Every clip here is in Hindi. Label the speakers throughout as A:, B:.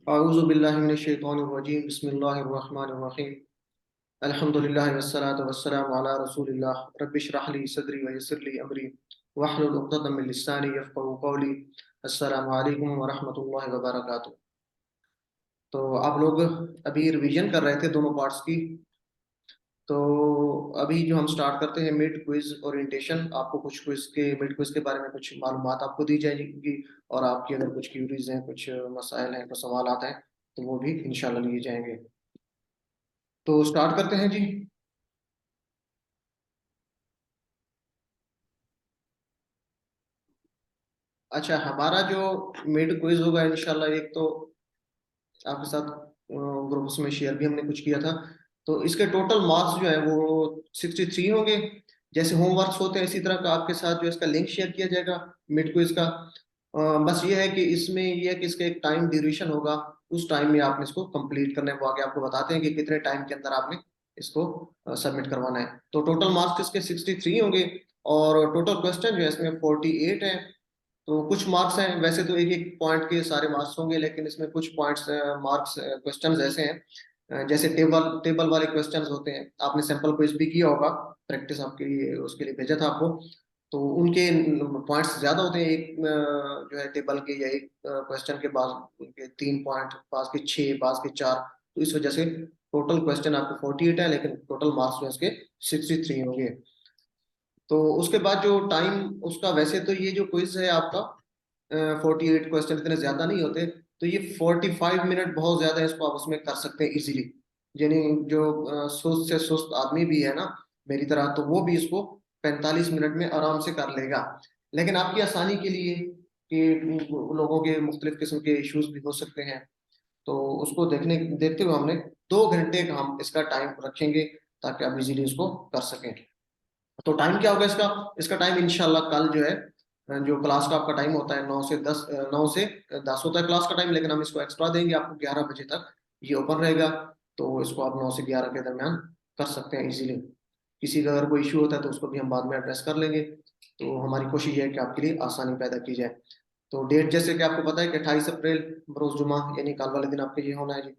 A: अऊज़ु बिल्लाहि मिनश शैतानिर रजीम बिस्मिल्लाहिर रहमानिर रहीम अल्हम्दुलिल्लाहि वस्सलातु वस्सलामु अला रसूलिल्लाह रब्बिश रह ली सदरी व यस्सिर ली अमरी वहलुल उक़दतम मिन लिसानी यफ़क़हू क़ौली। अस्सलामु अलैकुम व रहमतुल्लाहि व बरकातुहू। तो आप लोग अभी रिवीजन कर रहे थे दोनों पार्ट्स की। तो अभी जो हम स्टार्ट करते हैं मिड क्विज ओरिएंटेशन, आपको कुछ क्विज के मिड क्विज के बारे में कुछ मालूमात आपको दी जाएगी, और आपकी अगर कुछ क्यूरीज हैं, कुछ मसाइल हैं, कुछ सवाल आते हैं, तो वो भी इंशाल्लाह लिए जाएंगे। तो स्टार्ट करते हैं जी। अच्छा, हमारा जो मिड क्विज होगा इंशाल्लाह, एक तो आपके साथ ग्रुप्स में शेयर भी हमने कुछ किया था। तो इसके टोटल मार्क्स जो है वो 63 होंगे। जैसे होमवर्क्स होते हैं इसी तरह का आपके साथ जो इसका लिंक शेयर किया जाएगा मिड क्विज का। बस ये है कि इसमें ये है कि इसका एक टाइम ड्यूरेशन होगा, उस टाइम में आपने इसको कंप्लीट करना है। वो आगे आपको बताते हैं कि कितने टाइम के अंदर आपने इसको सबमिट करवाना है। तो टोटल मार्क्स इसके 63 होंगे, और टोटल क्वेश्चन जो है इसमें 48 है। तो कुछ मार्क्स हैं, वैसे तो एक एक पॉइंट के सारे मार्क्स होंगे, लेकिन इसमें कुछ पॉइंट्स मार्क्स क्वेश्चंस ऐसे हैं, जैसे टेबल टेबल वाले क्वेश्चंस होते हैं। आपने सैंपल क्विज भी किया होगा, प्रैक्टिस आपके लिए उसके लिए भेजा था आपको। तो उनके पॉइंट्स ज्यादा होते हैं, एक जो है टेबल के या एक क्वेश्चन के बाद उनके 3 पॉइंट, पास के 6, पास के 4। तो इस वजह से टोटल क्वेश्चन आपके 48 है, लेकिन टोटल मार्क्स जो है इसके 63 होंगे। तो उसके बाद जो टाइम उसका, वैसे तो ये जो क्विज है आपका 48 क्वेश्चन इतने ज्यादा नहीं होते। तो ये 45 मिनट बहुत ज्यादा है, इसको आप उसमें कर सकते हैं इजीली। यानी जो सुस्त से सुस्त आदमी भी है ना, मेरी तरह, तो वो भी इसको 45 मिनट में आराम से कर लेगा। लेकिन आपकी आसानी के लिए कि लोगों के मुख्तलिफ किस्म के इश्यूज भी हो सकते हैं, तो उसको देखते हुए हमने 2 घंटे का हम इसका टाइम रखेंगे, ताकि आप इजीली इसको कर सकें। तो टाइम क्या होगा इसका? इसका टाइम इंशाल्लाह कल जो है, जो क्लास का आपका टाइम होता है 9 से 10, 9 से 10 होता है क्लास का टाइम, लेकिन हम इसको एक्स्ट्रा देंगे आपको, 11 बजे तक ये ओपन रहेगा। तो इसको आप 9 से 11 के दरमियान कर सकते हैं इजीली। किसी का अगर कोई इशू होता है तो उसको भी हम बाद में एड्रेस कर लेंगे। तो हमारी कोशिश ये है कि आपके लिए आसानी पैदा की जाए। तो डेट जैसे कि आपको पता है कि 28 अप्रैल, बरोज जुमा, यानी कल वाले दिन आपके ये होना है जी।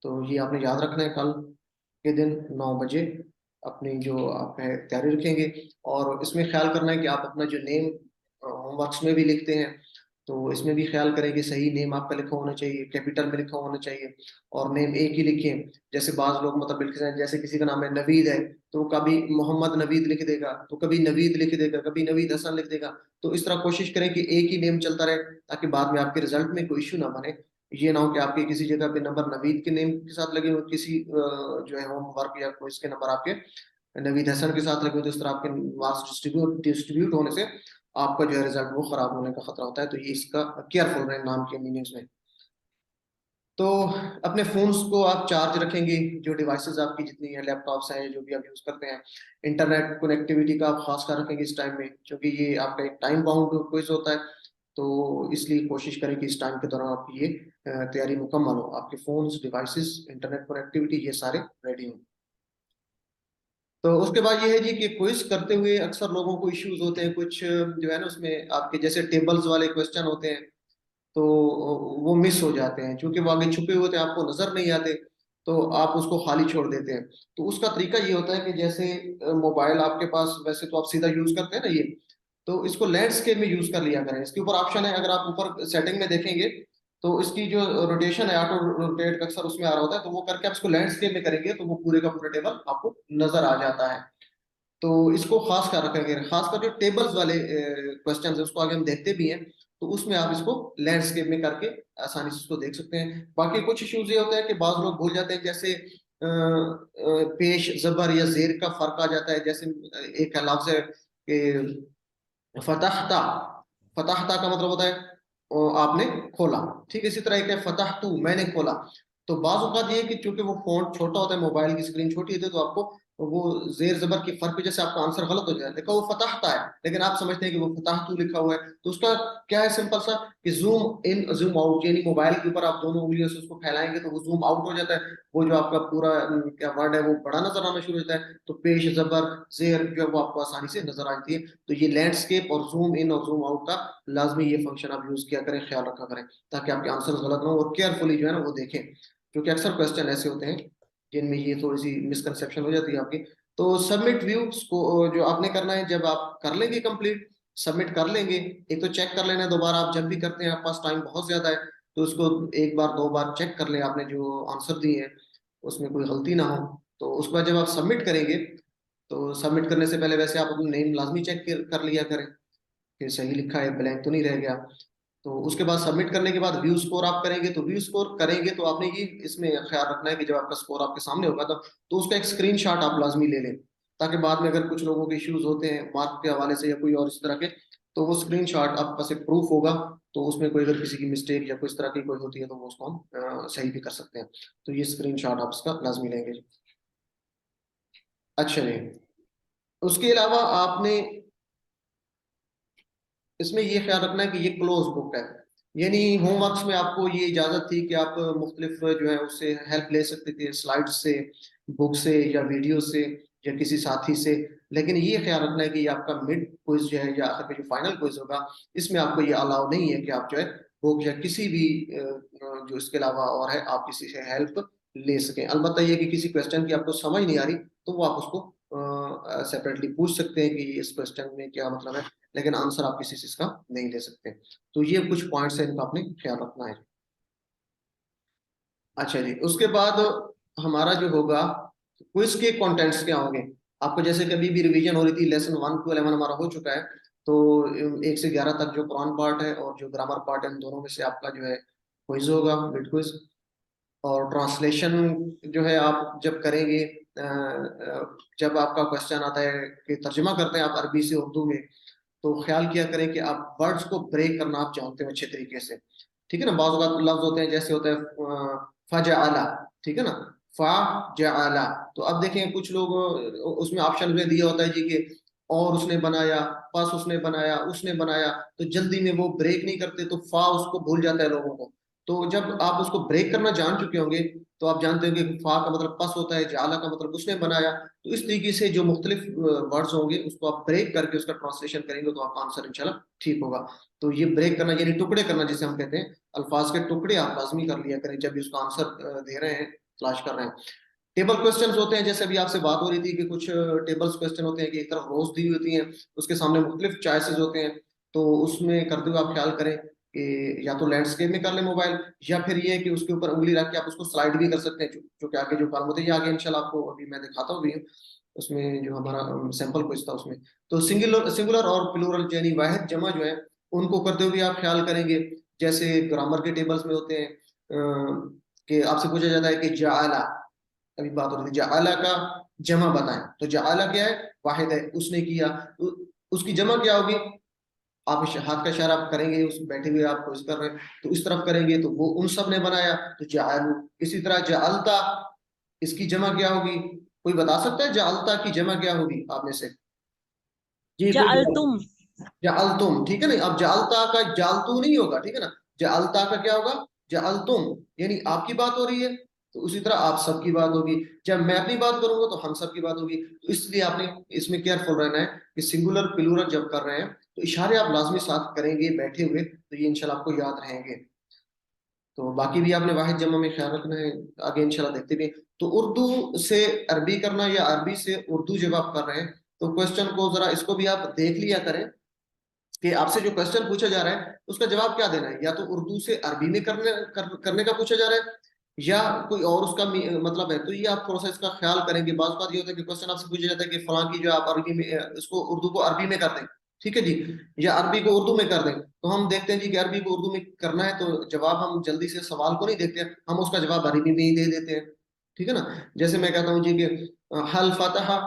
A: तो ये आपने याद रखना है, कल के दिन 9 बजे अपनी जो आप है तैयारी रखेंगे। और इसमें ख्याल करना है कि आप अपना जो नेम होमवर्क्स में भी लिखते हैं, तो इसमें भी ख्याल करें कि सही नेम आपका लिखा होना चाहिए, कैपिटल में लिखा होना चाहिए, और नेम एक ही लिखें। जैसे बाज लोग मतलब लिखते हैं, जैसे किसी का नाम है नवीद है, तो वो कभी मोहम्मद नवीद लिख देगा, तो कभी नवीद लिख देगा, कभी नवीद हसन लिख देगा। तो इस तरह कोशिश करें कि एक ही नेम चलता रहे, ताकि बाद में आपके रिजल्ट में कोई इशू ना बने। ये ना हो कि आपके किसी जगह पे नंबर नवीद के नेम के साथ लगे हो, किसी जो है होमवर्क या कोई इसके नंबर आपके नवीद हसन के साथ लगे हो, तो इस तरह आपके मार्क्स डिस्ट्रीब्यूट होने से आपका जो है रिजल्ट वो खराब होने का खतरा होता है। तो ये इसका केयरफुल रहे नाम के मीनिंग्स में। तो अपने फोन्स को आप चार्ज रखेंगे, जो डिवाइसेस आपकी जितनी है, लैपटॉप्स हैं जो भी आप यूज करते हैं, इंटरनेट कनेक्टिविटी का आप खास कर रखेंगे इस टाइम में, क्योंकि ये आपका एक टाइम बाउंड क्विज होता है। तो इसलिए कोशिश करें कि इस टाइम के दौरान आपकी ये तैयारी मुकम्मल हो, आपके फोन्स, डिवाइसेस, इंटरनेट कनेक्टिविटी ये सारे रेडी हो। तो उसके बाद ये है जी कि क्विज करते हुए अक्सर लोगों को इश्यूज होते हैं कुछ, जो है ना, उसमें आपके जैसे टेबल्स वाले क्वेश्चन होते हैं, तो वो मिस हो जाते हैं, क्योंकि वो आगे छुपे होते हैं, आपको नजर नहीं आते, तो आप उसको खाली छोड़ देते हैं। तो उसका तरीका ये होता है कि जैसे मोबाइल आपके पास, वैसे तो आप सीधा यूज करते हैं ना ये, तो इसको लैंडस्केप में यूज कर लिया करें। इसके ऊपर ऑप्शन है, अगर आप ऊपर सेटिंग में देखेंगे, तो इसकी जो रोटेशन है, ऑटो रोटेट का अक्सर उसमें आ रहा होता है, तो वो करके आप इसको लैंडस्केप में करेंगे, तो वो पूरे का पूरा टेबल आपको नजर आ जाता है। तो इसको खास कर रखेंगे, खासकर जो टेबल्स वाले क्वेश्चन है उसको आगे हम देखते भी हैं, तो उसमें आप इसको लैंडस्केप में करके आसानी से इसको देख सकते हैं। बाकी कुछ इश्यूज ये होता है कि बाज लोग भूल जाते हैं, जैसे पेश जबर या जेर का फर्क आ जाता है। जैसे एक लफ्ज है कि फतहता, फतहता का मतलब होता है आपने खोला, ठीक इसी तरह एक है फतहतू, मैंने खोला। तो बाज औकात ये है कि चूंकि वो फोन छोटा होता है, मोबाइल की स्क्रीन छोटी होती है, तो आपको वो जेर जबर की फर्क की वजह से आपका आंसर गलत हो जाए। देखो वो फतहता है, लेकिन आप समझते हैं कि वो फतहतू लिखा हुआ है, तो उसका क्या है सिंपल सा कि जूम इन जूम आउट, यानी मोबाइल के ऊपर आप दोनों उंगलियों से उसको फैलाएंगे तो वो जूम आउट हो जाता है, वो जो आपका पूरा क्या वर्ड है वो बड़ा नजर आना शुरू हो जाता है। तो पेश जबर जेर जो है वो आपको आसानी से नजर आ जाती है। तो ये लैंडस्केप और जूम इन और जूम आउट का लाजमी ये फंक्शन आप यूज किया करें, ख्याल रखा करें, ताकि आपके आंसर गलत ना हो, और केयरफुली जो है ना वो देखें, क्योंकि अक्सर क्वेश्चन ऐसे होते हैं जिनमें ये थोड़ी सी मिसकंसेप्शन हो जाती है आपकी। तो सबमिट व्यूज को जो आपने करना है, जब आप कर लेंगे कंप्लीट, सबमिट कर लेंगे, एक तो चेक कर लेना है दोबारा, आप जब भी करते हैं आपके पास टाइम बहुत ज्यादा है, तो उसको एक बार दो बार चेक कर लें आपने जो आंसर दिए हैं उसमें कोई गलती ना हो। तो उसके बाद जब आप सबमिट करेंगे, तो सबमिट करने से पहले वैसे आप अपना नेम लाजमी चेक कर लिया करें कि सही लिखा है, ब्लैंक तो नहीं रह गया। तो उसके बाद सबमिट करने के बाद व्यू स्कोर आप करेंगे, तो व्यू स्कोर करेंगे तो आपने ये इसमें ख्याल रखना है कि जब आपका स्कोर आपके सामने होगा तो उसका एक स्क्रीनशॉट आप लाजमी ले लें, ताकि बाद में अगर कुछ लोगों के इश्यूज होते हैं मार्क के हवाले से या कोई और इस तरह के, तो वो स्क्रीनशॉट आपके पास एक प्रूफ होगा, तो उसमें कोई अगर किसी की मिस्टेक या कोई इस तरह की कोई होती है तो वो उसको हम सही भी कर सकते हैं। तो ये स्क्रीनशॉट आप इसका लाजमी लेंगे। अच्छा जी, उसके अलावा आपने इसमें ये ख्याल रखना है कि ये क्लोज बुक है, यानी होमवर्क्स में आपको ये इजाजत थी कि आप मुख्तलिफ जो है उससे हेल्प ले सकते थे, स्लाइड से, बुक से, या वीडियो से, या किसी साथी से। लेकिन ये ख्याल रखना है कि ये आपका मिड क्विज जो है या आखिर में जो फाइनल क्विज होगा, इसमें आपको ये अलाउ नहीं है कि आप जो है बुक या किसी भी जो इसके अलावा और है आप किसी से हेल्प ले सकें। अलबत्ता ये कि किसी क्वेश्चन की आपको समझ नहीं आ रही तो वो आप उसको सेपरेटली पूछ सकते हैं कि इस क्वेश्चन में क्या मतलब है, लेकिन आंसर आप किसी चीज का नहीं ले सकते। तो ये कुछ पॉइंट्स है इनका आपने ख्याल रखना है। अच्छा जी, उसके बाद हमारा जो होगा क्विज के कंटेंट्स क्या होंगे। आपको जैसे कभी भी रिवीजन हो रही थी, लेसन 1 to 11 हमारा हो चुका है, तो 1 से 11 तक जो कुरान पार्ट है और जो ग्रामर पार्ट है, इन दोनों में से आपका जो है क्विज होगा, मिड क्विज। और ट्रांसलेशन जो है आप जब करेंगे, जब आपका क्वेश्चन आता है कि तर्जुमा करते हैं आप अरबी से उर्दू में, तो ख्याल किया करें कि आप वर्ड्स को ब्रेक करना आप जानते हो अच्छे तरीके से। ठीक है ना, बाज़ औक़ात लफ्ज होते हैं जैसे होता है फजअला, ठीक है ना, फजअला। तो अब देखें कुछ लोग उसमें ऑप्शन में दिया होता है जी कि और उसने बनाया, पास उसने बनाया, उसने बनाया, तो जल्दी में वो ब्रेक नहीं करते, तो फा उसको भूल जाता है लोगों को। तो जब आप उसको ब्रेक करना जान चुके होंगे, तो आप जानते होंगे कि फा का मतलब पस होता है, जाला का मतलब उसने बनाया। तो इस तरीके से जो मुख्तलिफ वर्ड्स होंगे उसको आप ब्रेक करके उसका ट्रांसलेशन करेंगे तो आपका आंसर इंशाल्लाह ठीक होगा। तो ये ब्रेक करना यानी टुकड़े करना जिसे हम कहते हैं, अल्फाज के टुकड़े आप लाजमी कर लिया करें जब भी उसका आंसर दे रहे हैं, तलाश कर रहे हैं। टेबल क्वेश्चंस होते हैं, जैसे अभी आपसे बात हो रही थी कि कुछ टेबल्स क्वेश्चन होते हैं कि एक तरफ रोज दी होती हैं, उसके सामने मुख्तलिफ चॉइसेस होते हैं, तो उसमें करते हुए आप ख्याल करें कि या तो लैंडस्केप में कर लें मोबाइल, या फिर ये है कि उसके ऊपर उंगली रख के आप उसको स्लाइड भी कर सकते हैं, जो कि आगे जो काम होते हैं ये आगे इंशाल्लाह आपको अभी मैं दिखाता हूँ भी, उसमें जो हमारा सैंपल क्विज था उसमें। तो सिंगुलर सिंगुलर और प्लूरल यानी वाहिद जमा जो है उनको करते हुए आप ख्याल करेंगे, जैसे ग्रामर के टेबल्स में होते हैं कि आपसे पूछा जाता है कि जाला, अभी बात हो रही थी जाला का जमा बताएं, तो जाला क्या है, वाहिद है, उसने किया, तो उसकी जमा क्या होगी, आप हाथ का इशारा आप करेंगे, उस बैठे हुए आप क्विज कर रहे हैं तो इस तरफ करेंगे तो वो उन सब ने बनाया, तो जालू। इसी तरह जालता, इसकी जमा क्या होगी, कोई बता सकता है जालता की जमा क्या होगी आप में से? जी कोई
B: जालतुम।
A: जालतुम, ठीक है ना, अब जालता का जालतू नहीं होगा, ठीक है ना, जालता का क्या होगा, जालतुम, यानी आपकी बात हो रही है, तो उसी तरह आप सबकी बात होगी, जब मैं अपनी बात करूंगा तो हम सबकी बात होगी। तो इसलिए आपने इसमें केयरफुल रहना है कि सिंगुलर प्लूरल जब कर रहे हैं तो इशारे आप लाजमी साथ करेंगे बैठे हुए, तो ये इंशाल्लाह आपको याद रहेंगे। तो बाकी भी आपने वाहिद जमा में ख्याल रखना है, आगे इंशाल्लाह देखते भी हैं। तो उर्दू से अरबी करना या अरबी से उर्दू जब आप कर रहे हैं, तो क्वेश्चन को जरा इसको भी आप देख लिया करें कि आपसे जो क्वेश्चन पूछा जा रहा है उसका जवाब क्या देना है, या तो उर्दू से अरबी में करने का पूछा जा रहा है, या कोई और उसका मतलब है, तो ये आप थोड़ा सा इसका ख्याल करेंगे। बात बात ये होता है कि क्वेश्चन आपसे पूछा जाता है कि फलां की जो आप अरबी में इसको उर्दू को अरबी में कर दें, ठीक है जी, या अरबी को उर्दू में कर दें, तो हम देखते हैं जी कि अरबी को उर्दू में करना है तो जवाब हम जल्दी से सवाल को नहीं देखते हैं, हम उसका जवाब अरबी में ही दे देते हैं, ठीक है ना। जैसे मैं कहता हूँ जी कि हल फतहा,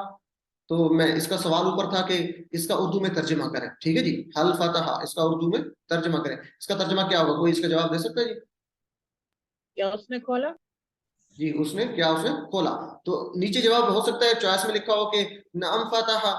A: तो मैं इसका सवाल ऊपर था कि इसका उर्दू में तर्जमा करें, ठीक है जी, हल फतहा इसका उर्दू में तर्जमा करें, इसका तर्जमा क्या होगा, कोई इसका जवाब दे सकता है जी?
B: क्या उसने खोला?
A: जी, उसने क्या, उसने खोला। तो नीचे जवाब हो सकता है चॉइस में लिखा हो कि नाम फातहा,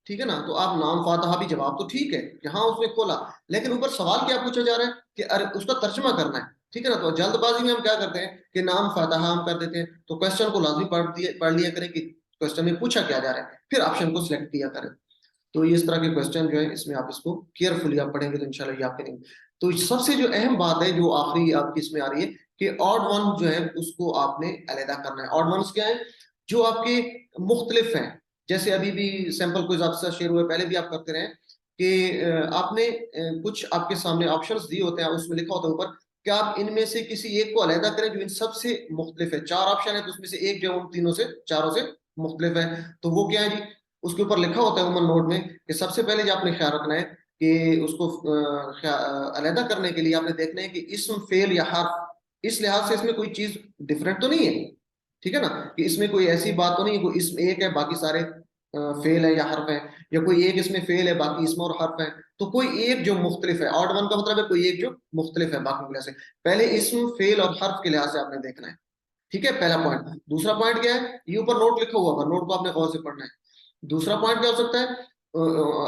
A: ठीक है ना, तो आप नाम फातहा भी जवाब तो ठीक है, यहाँ उसने खोला। लेकिन ऊपर सवाल क्या पूछा जा रहा है कि अरे उसका तर्जमा करना है, ठीक है ना। तो जल्दबाजी में हम क्या करते हैं कि नाम फातहा हम कर देते हैं, तो क्वेश्चन को लाजमी पढ़ लिया करें कि क्वेश्चन में पूछा क्या जा रहा है, फिर ऑप्शन को सिलेक्ट किया करें। तो ये इस तरह के क्वेश्चन जो है इसमें आप इसको केयरफुली आप पढ़ेंगे तो इंशाल्लाह ये आपके नहीं। तो सबसे जो अहम बात है जो आखिरी आपकी इसमें आ रही है कि ऑड वन जो है उसको आपने अलहदा करना है। ऑड वंस क्या है, जो आपके मुख्तलिफ हैं। जैसे अभी भी सैंपल क्विज आपसे शेयर हुए, पहले भी आप करते रहे कि आपने कुछ आपके सामने ऑप्शंस दिए होते हैं, उसमें लिखा होता है ऊपर कि आप इनमें से किसी एक को अलहदा करें जो इन सबसे मुख्तलिफ है। चार ऑप्शन है तो उसमें से एक जो है उन तीनों से, चारों से मुख्तलिफ है। तो वो क्या है जी, उसके ऊपर लिखा होता है उमन नोट में कि सबसे पहले जो आपने ख्याल रखना है कि उसको अलहदा करने के लिए आपने देखना है कि इसम फेल या हर्फ इस लिहाज से इसमें कोई चीज डिफरेंट तो नहीं है, ठीक है ना, कि इसमें कोई ऐसी बात तो नहीं है कोई इसम एक है बाकी सारे फेल है या हर्फ है, या कोई एक इसमें फेल है बाकी इसमें और हर्फ है। तो कोई एक जो मुख्तलिफ है, ऑड वन का मतलब है कोई एक जो मुख्तलिफ है बाकी के लिहाज से। पहले इसम फेल और हर्फ के लिहाज से आपने देखना है, ठीक है, पहला पॉइंट। दूसरा पॉइंट क्या है, ये ऊपर नोट लिखा हुआ होगा, नोट को आपने गौर से पढ़ना है। दूसरा पॉइंट क्या हो सकता है,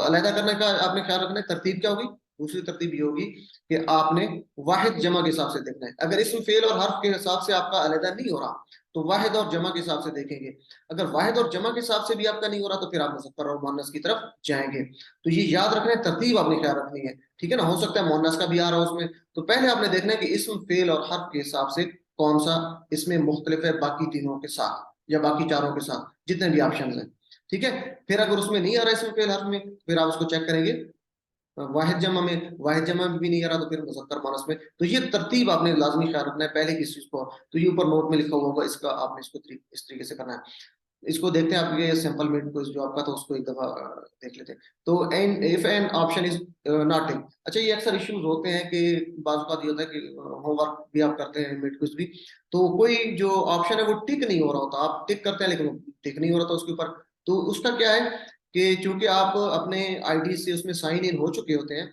A: अलहदा करने का आपने ख्याल रखना है, तरतीब क्या होगी, दूसरी तरतीब ये होगी कि आपने वाहिद जमा के हिसाब से देखना है। अगर इसम फेल और हर्फ के हिसाब से आपका अलहदा नहीं हो रहा तो वाहिद और जमा के हिसाब से देखेंगे। अगर वाहिद और जमा के हिसाब से भी आपका नहीं हो रहा तो फिर आप मुज़क्कर और मुअन्नस की तरफ जाएंगे। तो ये याद रखना है, तरतीब आपने ख्याल रखनी है, ठीक है ना। हो सकता है मुअन्नस का भी आ रहा हो उसमें, तो पहले आपने देखना है कि इसम फेल और हर्फ के हिसाब से कौन सा इसमें मुख्तलिफ है बाकी तीनों के साथ या बाकी चारों के साथ, जितने भी ऑप्शन हैं, ठीक है। फिर अगर उसमें नहीं आ रहा है इसमें फेल हर्फ में, फिर आप उसको चेक करेंगे वाहिद जमा में, वाहिद जमा में भी नहीं आ रहा तो फिर मुज़क्कर मुअन्नस में। तो ये तरतीब आपने लाजमी ख्याल रखना है पहले किस चीज को। तो ये ऊपर नोट में लिखा हुआ होगा, इसका आपने इसको इस तरीके से करना है। इसको देखते हैं आपके सैंपल मेड क्विज जो आपका था उसको एक दफा देख लेते हैं। तो an if an option is not tick, अच्छा ये अक्सर इश्यूज होते हैं कि बाज़ औक़ात ये होता है कि होमवर्क भी आप करते हैं मेड क्विज भी, तो कोई जो ऑप्शन है वो टिक नहीं हो रहा होता, आप टिक करते हैं लेकिन वो टिक नहीं हो रहा था उसके ऊपर। तो उसका क्या है कि चूंकि आप अपने आईडी से उसमें साइन इन हो चुके होते हैं,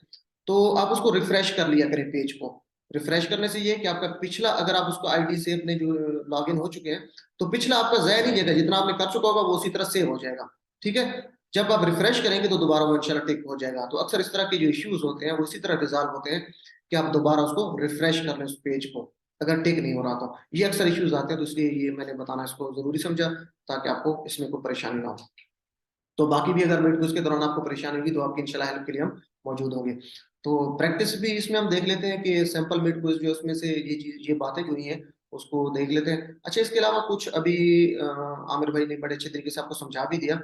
A: तो आप उसको रिफ्रेश कर लिया करें पेज को। रिफ्रेश करने से ये कि आपका पिछला, अगर आप उसको आईडी से अपने जो लॉग इन हो चुके हैं तो पिछला आपका ज़ाया नहीं जाएगा, जितना आपने कर चुका होगा वो उसी तरह सेव हो जाएगा, ठीक है। जब आप रिफ्रेश करेंगे तो दोबारा वो इंशाल्लाह टिक हो जाएगा। तो अक्सर इस तरह के जो इश्यूज होते हैं वो इसी तरह रिजॉल्व होते हैं कि आप दोबारा उसको रिफ्रेश कर लें उस पेज को, अगर टिक नहीं हो रहा तो ये अक्सर इश्यूज आते हैं। तो इसलिए ये मैंने बताना इसको जरूरी समझा ताकि आपको इसमें कोई परेशानी ना हो। तो बाकी भी अगर मिड क्विज के दौरान आपको परेशानी होगी तो आपकी इंशाल्लाह हेल्प के लिए हम मौजूद होंगे। तो प्रैक्टिस भी इसमें हम देख लेते हैं कि सैंपल मिड क्विज जो उसमें से ये चीज, ये बातें जो हुई हैं उसको देख लेते हैं। अच्छा इसके अलावा कुछ अभी आमिर भाई ने बड़े अच्छे तरीके से आपको समझा भी दिया।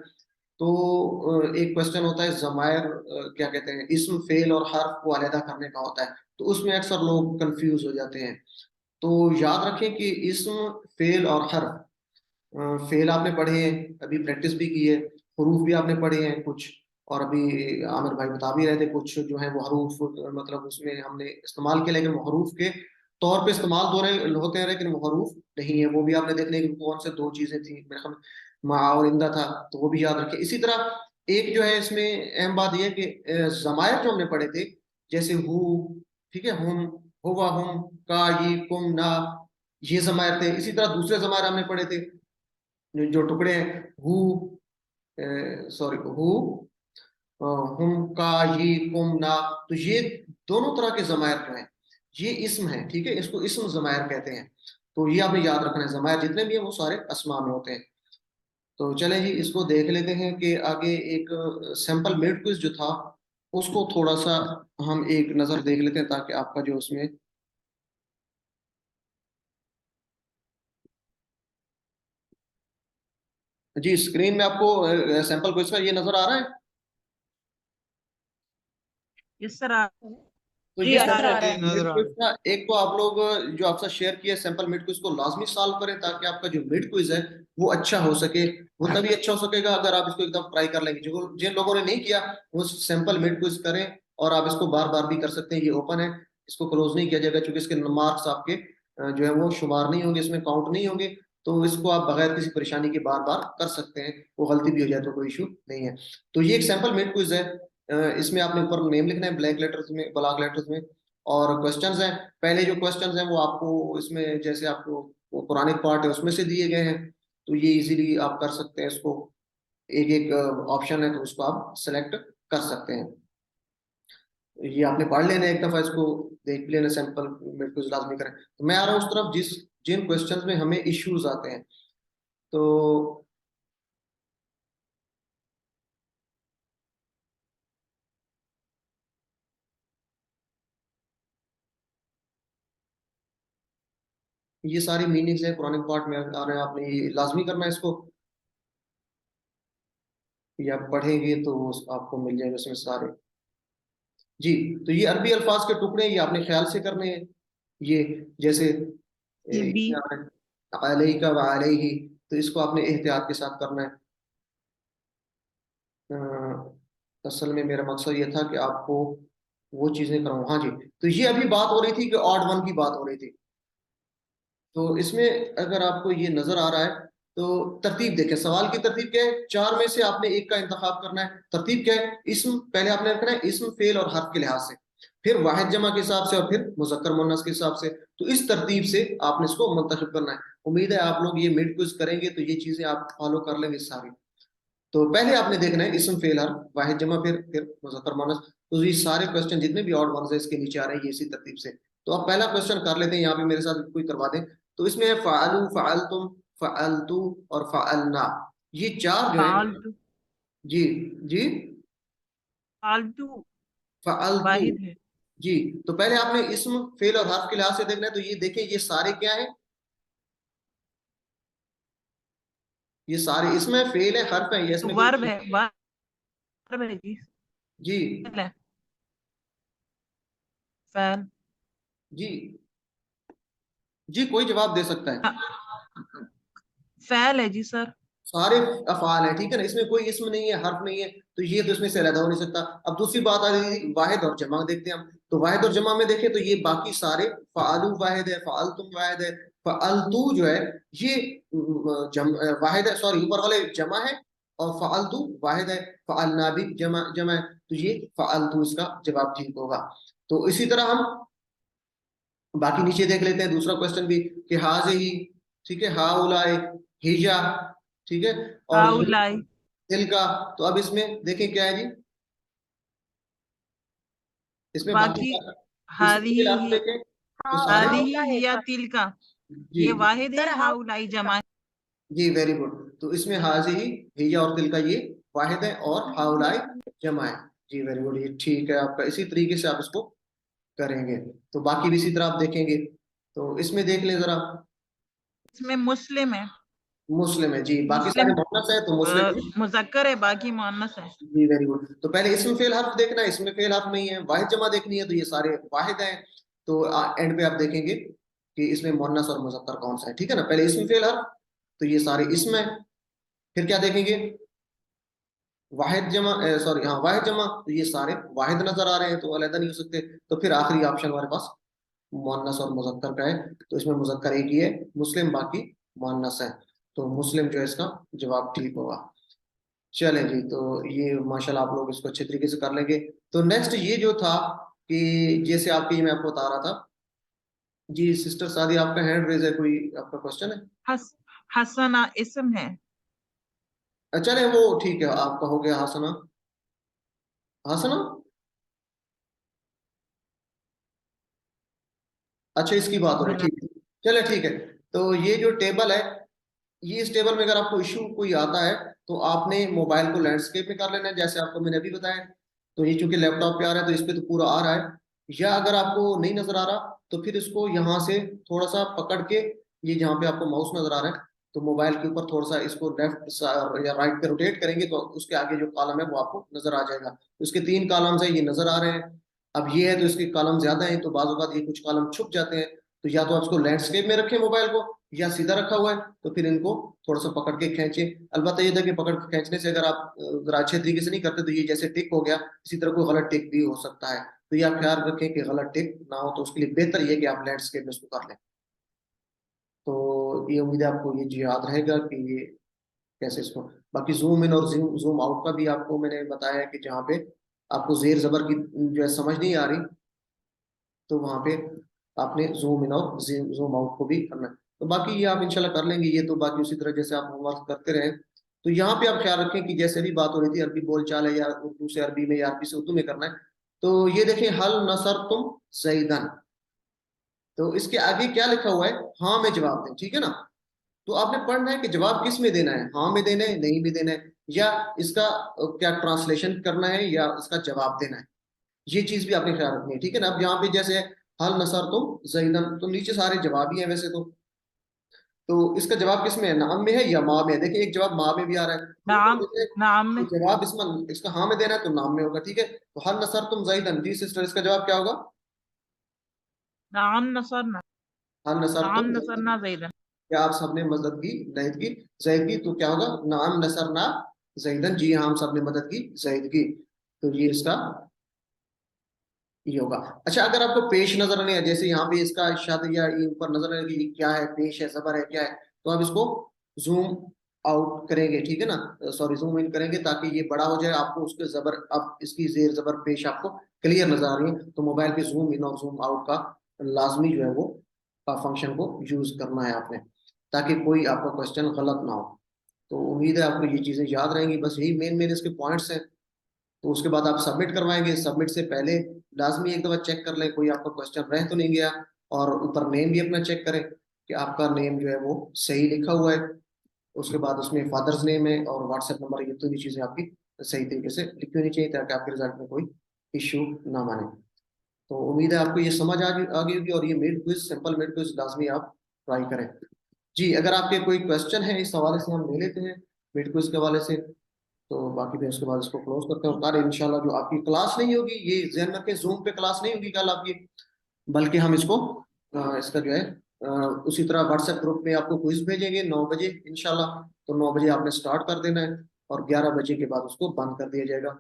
A: तो एक क्वेश्चन होता है जमायर, क्या कहते हैं, इस्म फेल और हर्फ को अलहदा करने का होता है, तो उसमें अक्सर लोग कंफ्यूज हो जाते हैं। तो याद रखें कि इस्म फेल और हर्फ, फेल आपने पढ़े हैं, अभी प्रैक्टिस भी की है, हरूफ भी आपने पढ़े हैं कुछ, और अभी आमिर भाई बता भी रहे थे कुछ जो है वो हरूफ मतलब उसमें हमने इस्तेमाल किया, लेकिन वो हरूफ के तौर पे इस्तेमाल दो रहे होते हैं लेकिन वो हरूफ नहीं है। वो भी आपने देखने की कौन से दो चीजें थी, मेरे ख्याल में मा और इंदा था, तो वो भी याद रखें। इसी तरह एक जो है इसमें अहम बात यह है कि जमायर जो हमने पढ़े थे, जैसे हु, ठीक है, हुम, हुवा, हुम, का, ये, कुम, ना, ये जमायर थे। इसी तरह दूसरे जमायर हमने पढ़े थे जो टुकड़े हैं, हु, सॉरी, हु, हुम, का, ये, कुम, ना, तो ये दोनों तरह के जमायर जो हैं ये इसम है, ठीक है, इसको इसम जमायर कहते हैं। तो ये आपने याद रखना है, जमायर जितने भी हैं वो सारे अस्मा में होते हैं। तो चलें जी इसको देख लेते हैं कि आगे एक सैंपल मेड क्विज जो था उसको थोड़ा सा हम एक नजर देख लेते हैं ताकि आपका जो उसमें, जी स्क्रीन में आपको सैंपल क्विज का ये नजर आ रहा है।
B: यस सर
A: तो
B: जी
A: ये
B: आ रहा
A: सैंपल
B: है।
A: मिड क्विज का एक तो आप लोग जो आपसे शेयर किया सैंपल मिड क्विज को लाजमी सॉल्व करें ताकि आपका जो मिड क्विज है वो अच्छा हो सके। वो तभी अच्छा हो सकेगा अगर आप इसको एकदम ट्राई कर लेंगे। जो जिन लोगों ने नहीं किया वो सैंपल मिड क्विज करें, और आप इसको बार बार भी कर सकते हैं, ये ओपन है, इसको क्लोज नहीं किया जाएगा क्योंकि इसके मार्क्स आपके जो है वो शुमार नहीं होंगे, इसमें काउंट नहीं होंगे। तो इसको आप बगैर किसी परेशानी के बार बार कर सकते हैं, वो गलती भी हो जाए तो कोई इशू नहीं है। तो ये एक सैंपल मिड क्विज है, इसमें आपने ऊपर नेम लिखना है ब्लैक लेटर्स में, ब्लॉक लेटर्स में, और क्वेश्चंस हैं। पहले जो क्वेश्चंस हैं वो आपको इसमें जैसे आपको वो पुराने पार्ट है उसमें से दिए गए हैं। तो ये इजीली आप कर सकते हैं इसको, एक एक ऑप्शन है तो उसको आप सेलेक्ट कर सकते हैं। ये आपने पढ़ लेना एक दफा, इसको देख भी लेना, सैंपल में कुछ लाजमी करें। तो मैं आ रहा हूँ उस तरफ जिस जिन क्वेश्चंस में हमें इश्यूज आते हैं। तो ये सारी मीनिंग्स है पुराने पार्ट में आ रहे हैं, आपने ये लाजमी करना है इसको, या पढ़ेंगे तो आपको मिल जाएगा इसमें सारे। जी, तो ये अरबी अल्फाज के टुकड़े ये आपने ख्याल से करने हैं। ये जैसे
B: ये बी।
A: अलैका व अलैहि, तो इसको आपने एहतियात के साथ करना है। असल में मेरा मकसद ये था कि आपको वो चीजें कराऊं। हाँ जी, तो ये अभी बात हो रही थी कि ऑड वन की बात हो रही थी। तो इसमें अगर आपको ये नजर आ रहा है तो तरतीब देखें, सवाल की तरतीब क्या है, चार में से आपने एक का इंतखाब करना है। तरतीब क्या है, इसम पहले आपने रखना है, इसम फेल और हर्फ के लिहाज से, फिर वाहिद जमा के हिसाब से, और फिर मुजक्कर मुन्नस के हिसाब से। तो इस तरतीब से आपने इसको मुंतखब करना है। उम्मीद है आप लोग ये मिड क्विज करेंगे तो ये चीजें आप फॉलो कर लेंगे सारी। तो पहले आपने देखना है इसम फेल हर वाहिद जमा, फिर मुजक्कर मुअन्नस। तो ये सारे क्वेश्चन जितने भी ऑड वंस है इसके नीचे आ रहे हैं ये इसी तरतीब से। तो आप पहला क्वेश्चन कर लेते हैं, यहाँ पे मेरे साथ कोई करवा दें। तो इसमें है फ़अलू, फ़अलतुम, फ़अलतू और फ़अलना, ये चार जो है।
B: फालतू।
A: जी, जी,
B: फालतू
A: फ़अलतू,
B: वाहिद है।
A: जी। तो पहले आपने इसम फेल और हर्फ के लिहाज से देखना है। तो ये देखें ये सारे क्या है, ये सारे इसमें फेल है हर्फ है, ये इसमें कोई
B: वर्ब
A: नहीं
B: है, वर्ब है जी।
A: जी,
B: फैल है। फैल।
A: जी, जी, कोई जवाब दे सकता है।
B: फैल है जी सर।
A: सारे अफाल है, ठीक है ना, इसमें कोई इसम नहीं है, हर्फ नहीं है। तो ये तो इसमें से अलग हो नहीं सकता। अब दूसरी बात आ रही है वाहिद और जमा, देखते हैं हम। तो वाहिद और जमा में देखें तो ये बाकी सारे, फ़ालू वाहिद है, फ़ालतुम वाहिद है, फ़अलतू जो है ये वाहिद है, सॉरी ऊपर वाले जमा है, और फ़अलतू वाहिद है, फ़अलना भी जमा है। तो ये फ़अलतू इसका जवाब ठीक होगा। तो इसी तरह हम बाकी नीचे देख लेते हैं दूसरा क्वेश्चन भी, कि हाजे ही, ठीक है, हाउलाए, हिजा, ठीक है, और
B: हाउलाई।
A: दिल का। तो अब इसमें देखें क्या है जी, इसमें बाकी
B: बाकी
A: का इसमें
B: हादिही
A: आप
B: ही।
A: देखें तो सारे,
B: हादिही ही या तिल का।
A: जी,
B: ये वाहिद है, हाउलाई जमा है।
A: जी, वेरी गुड। तो इसमें हाजी ही, हिया और तिल का ये वाहिद है, और हाउलाई जमा है। जी, वेरी गुड, ये ठीक है आपका, इसी तरीके से आप इसको करेंगे। तो बाकी भी इसी तरह आप देखेंगे। तो इसमें देख लें जरा,
B: इसमें मुस्लिम है।
A: मुस्लिम है जी, बाकी सारे
B: मुस्लिम
A: मोहनस है तो मुस्लिम है।
B: मुजक्कर है, बाकी मुअन्नस है।
A: जी, वेरी गुड। तो पहले इसमें फेल हर्फ देखना है, इसमें फेल हर्फ नहीं है, वाहिद जमा देखनी है, तो ये सारे वाहिद हैं। तो एंड पे आप देखेंगे कि इसमें मुअन्नस और मुजक्कर कौन सा है, ठीक है ना। पहले इसमें फेल हर्फ, तो ये सारे इसमें है। फिर क्या देखेंगे, वाहिद जमा, सॉरी हाँ वाहिद जमा, तो ये सारे वाहिद नजर आ रहे हैं तो अलग नहीं हो सकते। तो फिर आखिरी ऑप्शन हमारे पास मुअन्नस और मुजक्कर का है। तो इसमें मुजक्कर एक ही है, मुस्लिम, बाकी मुअन्नस है। तो मुस्लिम जो है इसका जवाब ठीक होगा। चले जी, तो ये माशाल्लाह आप लोग इसको अच्छे तरीके से कर लेंगे। तो नेक्स्ट ये जो था कि जैसे आपकी, ये मैं आपको बता रहा था। जी सिस्टर सादी, आपका हैंड रेज है, कोई आपका क्वेश्चन है?
B: हस हसना इसम है।
A: चले वो ठीक है, आपका हो गया हासना, हासना, अच्छा इसकी बात हो रही है, ठीक है। चले ठीक है। तो ये जो टेबल है, ये इस टेबल में अगर आपको इशू कोई आता है तो आपने मोबाइल को लैंडस्केप में कर लेना है, जैसे आपको मैंने अभी बताया। तो ये चूंकि लैपटॉप पे आ रहा है तो इस पे तो पूरा आ रहा है। या अगर आपको नहीं नजर आ रहा तो फिर इसको यहाँ से थोड़ा सा पकड़ के, ये जहाँ पे आपको माउस नजर आ रहा है, तो मोबाइल के ऊपर थोड़ा सा इसको लेफ्ट या राइट पे रोटेट करेंगे तो उसके आगे जो कॉलम है वो आपको नजर आ जाएगा। तो इसके तीन कॉलम्स है, ये नजर आ रहे हैं। अब ये है तो इसके कॉलम ज्यादा है, तो बाज़ औक़ात ये कुछ कॉलम छुप जाते हैं। तो या तो आप इसको लैंडस्केप में रखें मोबाइल को, या सीधा रखा हुआ है तो फिर इनको थोड़ा सा पकड़ के खींचे। अलबत्ता ये था कि पकड़ के खींचने से अगर आप जरा अच्छे तरीके से नहीं करते तो ये जैसे टिक हो गया, इसी तरह कोई गलत टिक भी हो सकता है। तो ये आप ख्याल रखें कि गलत टिक ना हो, तो उसके लिए बेहतर ये कि आप लैंडस्केप में इसको कर लें। तो ये उम्मीद है आपको ये जो याद रहेगा कि ये कैसे इसको। बाकी जूम इन और जूम जूम आउट का भी आपको मैंने बताया है कि जहाँ पे आपको जेर जबर की जो है समझ नहीं आ रही, तो वहां पे आपने जूम इन और जूम आउट को भी करना है। तो बाकी ये आप इंशाल्लाह कर लेंगे, ये तो बाकी उसी तरह जैसे आप होमवर्क करते रहे। तो यहाँ पे आप ख्याल रखें कि जैसे भी बात हो रही थी अरबी बोलचाल है, या उर्दू से अरबी में या अरबी से उर्दू में करना है, तो ये देखिए हल नसर तुम जैदन, तो इसके आगे क्या लिखा हुआ है, हाँ में जवाब दें, ठीक है ना। तो आपने पढ़ना है कि जवाब किस में देना है, हाँ में देना है, नहीं भी देना है, या इसका क्या ट्रांसलेशन करना है, या इसका जवाब देना है, ये चीज भी आपने ख्याल रखनी है, ठीक है ना। अब यहाँ पे जैसे हल नसर तुम जैदन, तो नीचे सारे जवाब ही हैं वैसे तो इसका जवाब किस में है, नाम में है या माँ में है। देखिए एक जवाब माँ में भी आ रहा है, ऊपर
B: नाम,
A: देखे
B: नाम में,
A: तो जवाब इसमें इसका हाँ में देना है तो नाम में होगा, ठीक है। तो हल नसर तुम जैदन, जी सिस्टर, इसका जवाब क्या होगा,
B: नाम नसरना,
A: हल नसर
B: नाम
A: तुम जैदन,
B: नसरना जैदन।
A: क्या आप सबने मदद की जैद की, जैद की, तो क्या होगा, नाम नसर ना जैदन, जी हाँ हम सबने मदद की जैद की, तो ये इसका ये होगा। अच्छा अगर आपको पेश नजर नहीं है, जैसे यहाँ पे इसका शद या ये ऊपर नजर नहीं, कि ये क्या है, पेश है, जबर है, क्या है, तो आप इसको जूम आउट करेंगे, ठीक है ना, सॉरी जूम इन करेंगे, ताकि ये बड़ा हो जाए, आपको उसके जबर, अब इसकी जेर जबर पेश आपको क्लियर नजर आ रही है। तो मोबाइल पे जूम इन और जूम आउट का लाजमी जो है वो फंक्शन को यूज करना है आपने, ताकि कोई आपका क्वेश्चन गलत ना हो। तो उम्मीद है आपको ये चीजें याद रहेंगी, बस यही मेन मेन इसके पॉइंट्स हैं। तो उसके बाद आप सबमिट करवाएंगे, सबमिट से पहले लाजमी एक दफा चेक कर लें कोई आपका क्वेश्चन रह तो नहीं गया, और ऊपर नेम भी अपना चेक करें कि आपका नेम जो है वो सही लिखा हुआ है। उसके बाद उसमें फादर्स नेम है और व्हाट्सएप नंबर, ये दोनों चीजें आपकी सही तरीके से लिखी होनी चाहिए, ताकि आपके रिजल्ट में कोई इश्यू ना माने। तो उम्मीद है आपको ये समझ आ गई होगी, और ये mid quiz, simple mid quiz लाजमी आप ट्राई करें। जी अगर आपके कोई क्वेश्चन है इस हवाले से हम ले लेते हैं, मिड क्विज के हवाले से, तो बाकी फिर उसके बाद इसको क्लोज करते हैं। और कल इंशाल्लाह जो आपकी क्लास नहीं होगी, ये ध्यान रखें, जूम पे क्लास नहीं होगी कल आपकी, बल्कि हम इसको इसका जो है उसी तरह व्हाट्सएप ग्रुप में आपको क्विज भेजेंगे 9 बजे इंशाल्लाह। तो 9 बजे आपने स्टार्ट कर देना है, और 11 बजे के बाद उसको बंद कर दिया जाएगा।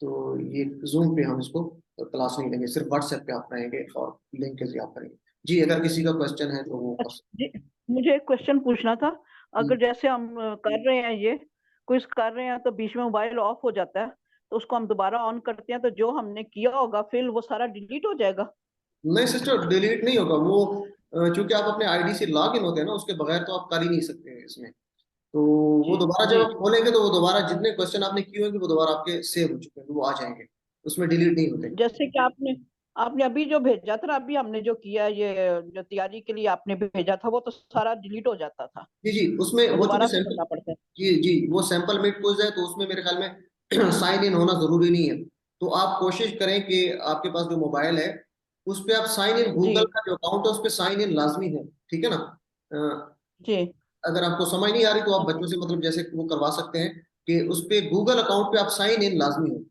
A: तो ये जूम पे हम इसको क्लास नहीं लेंगे, सिर्फ व्हाट्सएप पे आप रहेंगे और लिंक के जरिए आप करेंगे। जी अगर किसी का क्वेश्चन है तो वो
C: अच्छा जी, मुझे एक क्वेश्चन पूछना था।
A: जी
C: अगर जैसे हम कर रहे हैं, ये क्विज कर रहे हैं, तो बीच में मोबाइल ऑफ हो जाता है, तो उसको हम दोबारा ऑन करते हैं, तो जो हमने किया होगा फिर वो सारा डिलीट हो जाएगा?
A: नहीं सिस्टर, डिलीट नहीं होगा वो, चूंकि आप अपने आईडी से लॉग इन होते हैं ना, उसके बगैर तो आप कर ही नहीं सकते हैं इसमें। तो वो
C: जी
A: दोबारा जब
C: जी।
A: आप खोलेंगे तो वो दोबारा जितने क्वेश्चन आपने किए होंगे वो दोबारा आपके सेव हो चुके हैं, वो आ जाएंगे, उसमें डिलीट नहीं होते।
C: जैसे कि आपने आपने अभी जो भेजा था ना, अभी हमने जो किया, ये जो तैयारी के लिए आपने भेजा था, वो तो सारा डिलीट हो जाता था,
A: जी जी, उसमें
C: वो
A: वो चूंकि
C: दोबारा से
A: सैंपल,
C: करना पड़ता है।
A: जी जी वो सैंपल मेड क्विज है, तो उसमें मेरे ख्याल में साइन इन होना जरूरी नहीं है। तो आप कोशिश करें कि आपके पास जो मोबाइल है उस पे आप साइन इन,
C: जी
A: गूगल का जो अकाउंट है उस पे साइन इन लाजमी है, ठीक है ना।
C: जी।
A: अगर आपको समझ नहीं आ रही तो आप बच्चों से मतलब जैसे वो करवा सकते हैं कि उस पे गूगल अकाउंट पे आप साइन इन लाजमी हो।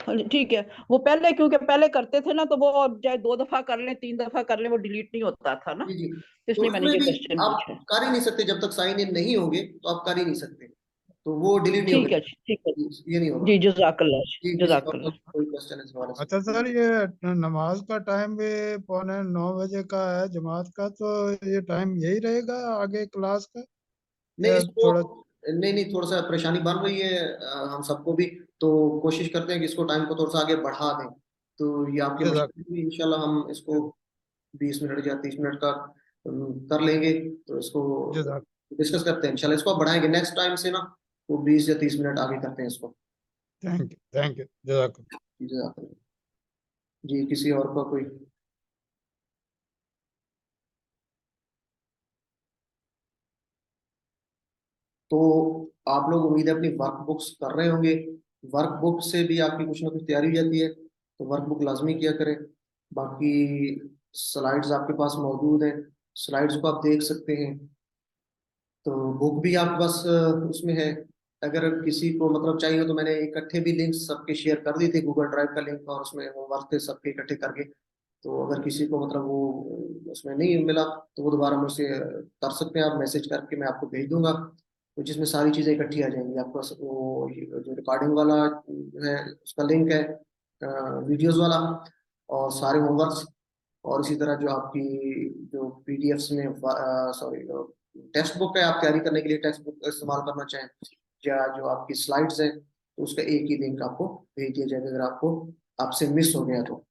C: हाँ जी, ठीक है। वो पहले, क्योंकि पहले करते थे ना, तो वो चाहे 2 दफा कर लें, 3 दफा कर लें, वो डिलीट नहीं होता था ना,
A: जी जी,
C: तो
A: तो
C: इसलिए मैंने
A: उसमें
C: ये
A: भी
C: क्वेश्चन
A: आप
C: पूछा है।
A: कर ही नहीं सकते जब तक साइन इन नहीं होंगे, तो आप कर ही नहीं सकते, तो वो डिलीट नहीं
C: ठीक
A: होंगे,
C: है जी, ठीक है।
A: ये नहीं होगा।
C: जी, जज़ाकल्लाह।
A: जी किसी और का
C: जज़ाकल्लाह।
A: कोई क्वेश्चन है इस हवाले से।
D: अच्छा सर, ये नमाज का टाइम भी 8:45 का है जमात का, तो ये टाइम यही रहेगा आगे क्लास का
A: नहीं
D: या
A: इसको,
D: थोड़ा?
A: नहीं नहीं, थोड़ा सा परेशानी बन रही है हम सबको भी, तो कोशिश करते हैं कि इसको टाइम को थोड़ा सा आगे बढ़ा दें। तो ये आपके
D: जजाक
A: मशवरे भी इंशाल्लाह हम इसको 20 मिनट या 30 मिनट का कर लेंगे, तो इसको
D: जजाक
A: डिस्कस करते हैं इंशाल्लाह, इसको बढ़ाएंगे नेक्स्ट टाइम से ना, वो 20 या 30 मिनट आगे करते हैं इसको।
D: Thank you जजाक।
A: जी जी, किसी और का कोई, तो आप लोग उम्मीद है अपनी वर्क बुक्स कर रहे होंगे, वर्क बुक से भी आपकी कुछ ना कुछ तैयारी हो जाती है, तो वर्क बुक लाजमी किया करें। बाकी स्लाइड्स आपके पास मौजूद हैं, स्लाइड्स को आप देख सकते हैं। तो बुक भी आपके पास उसमें है, अगर किसी को मतलब चाहिए हो तो मैंने इकट्ठे भी लिंक सबके शेयर कर दी थे, गूगल ड्राइव का लिंक, और उसमें होमवर्क थे सबके इकट्ठे करके। तो अगर किसी को मतलब वो उसमें नहीं मिला तो वो दोबारा मुझसे कर सकते हैं, आप मैसेज करके मैं आपको भेज दूंगा, तो जिसमें सारी चीज़ें इकट्ठी आ जाएंगी आपके पास। वो जो रिकॉर्डिंग वाला है उसका लिंक है, वीडियोस वाला, और सारे होमवर्क्स, और इसी तरह जो आपकी जो पीडीएफ्स में, सॉरी टेक्स्ट बुक है, आप तैयारी करने के लिए टेक्स्ट बुक का इस्तेमाल करना चाहें, या जो आपकी स्लाइड्स हैं, तो उसका एक ही लिंक आपको भेज दिया जाएगा अगर आपको आपसे मिस हो गया तो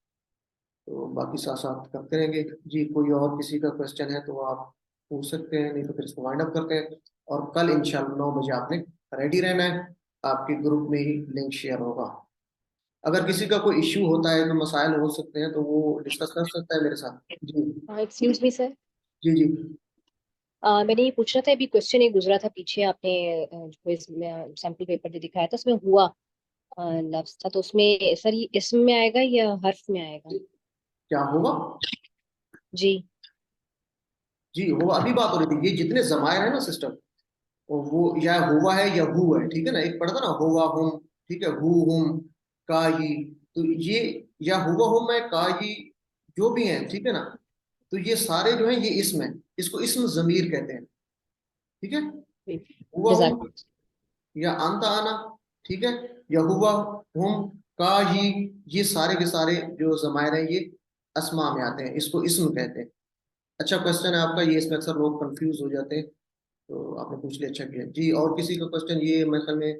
A: बाकी साथ साथ करते रहेंगे। जी कोई और किसी का क्वेश्चन है तो आप पूछ सकते हैं, नहीं तो फिर इसको वाइंड अप करते हैं। और कल इंशाल्लाह 9 बजे आपने रेडी रहना है, आपके ग्रुप में ही लिंक शेयर होगा। अगर किसी का कोई इश्यू होता है, तो मसाइल हो सकते हैं, तो वो डिस्कस कर सकता है मेरे साथ। जी
E: एक्सक्यूज मी सर,
A: जी जी
E: मैंने ये पूछना था, अभी क्वेश्चन एक गुजरा था पीछे, आपने जो सैंपल पेपर जो दिखाया था उसमें हुआ लफ्ज था, तो उसमें सर ये इसम में आएगा या हर्फ में आएगा?
A: क्या होगा?
E: जी।
A: जी होगा, अभी बात हो रही थी, ये जितने जमायर है ना सिस्टम, वो या हुआ है या हु है, ठीक है ना, एक पढ़ा था ना हुआ हुम, ठीक है, हु हुम का ही, तो ये या हुआ हुम है का ही, जो भी है, ठीक है ना, तो ये सारे जो है ये इसम है, इसको इसम जमीर कहते हैं, ठीक है। हुआ हुम
E: जज़ाक।
A: या अंत आना, ठीक है, या हुआ हुम का ही, ये सारे के सारे जो जमायर हैं ये अस्मा में आते हैं, इसको इसम कहते हैं। अच्छा क्वेश्चन है आपका ये, इसमें अक्सर लोग कंफ्यूज हो जाते हैं, तो आपने पूछ लिया, अच्छा किया जी। और किसी का क्वेश्चन, ये मेरे ख्याल में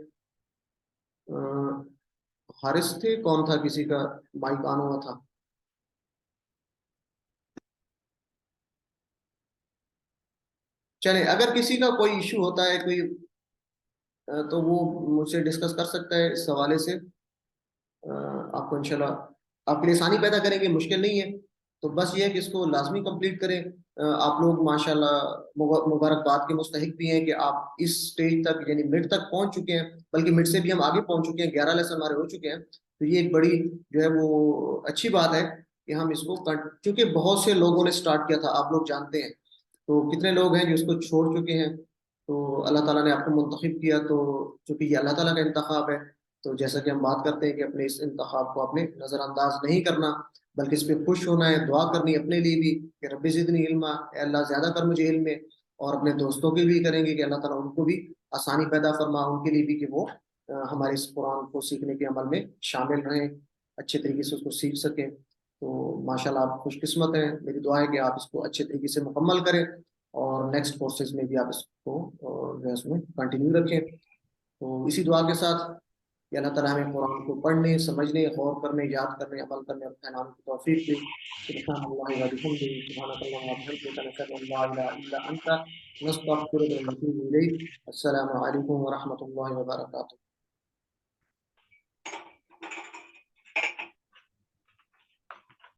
A: हारिस थे, कौन था किसी का माइक ऑन हुआ था? चले, अगर किसी का कोई इशू होता है कोई, तो वो मुझसे डिस्कस कर सकता है इस हवाले से। आपको इंशाल्लाह आपके लिए आसानी पैदा करेंगे, मुश्किल नहीं है। तो बस ये है कि इसको लाजमी कंप्लीट करें। आप लोग माशाल्लाह मुबारकबाद के मुस्तहिक भी हैं कि आप इस स्टेज तक यानी मिड तक पहुंच चुके हैं, बल्कि मिड से भी हम आगे पहुंच चुके हैं, 11 लेसन हमारे हो चुके हैं। तो ये एक बड़ी जो है वो अच्छी बात है कि हम इसको क्योंकि बहुत से लोगों ने स्टार्ट किया था, आप लोग जानते हैं, तो कितने लोग हैं जो इसको छोड़ चुके हैं। तो अल्लाह ताला ने आपको मुंतखब किया, तो चूंकि ये अल्लाह ताला का इंतखाब है, तो जैसा कि हम बात करते हैं कि अपने इस इंतखाब को आपने नज़रअंदाज नहीं करना, बल्कि इस पर खुश होना है, दुआ करनी अपने लिए भी कि रब्बी ज़िदनी इल्मा, ए अल्लाह ज़्यादा कर मुझे इल्म में, और अपने दोस्तों के लिए भी करेंगे कि अल्लाह ताला उनको भी आसानी पैदा फरमा, उनके लिए भी कि वो हमारे इस कुरान को सीखने के अमल में शामिल रहें, अच्छे तरीके से उसको सीख सकें। तो माशाल्लाह आप खुशकिस्मत हैं, मेरी दुआ है कि आप इसको अच्छे तरीके से मुकम्मल करें, और नेक्स्ट कोर्सेज में भी आप इसको जो है उसमें कंटिन्यू रखें। तो इसी दुआ के साथ कि अल्लाह ताला हमें कुरान को पढ़ने, समझने, गौर करने, याद करने, अमल करने और फैलाने की तौफीक दे। सुब्हानल्लाहि व बिहम्दिही, सुब्हानकल्लाहुम्मा व बिहम्दिका, नशहदु अन ला इलाहा इल्ला अंता, नस्तगफिरुका व नतूबु इलैक। अस्सलामु अलैकुम व रहमतुल्लाहि व बरकातुहू।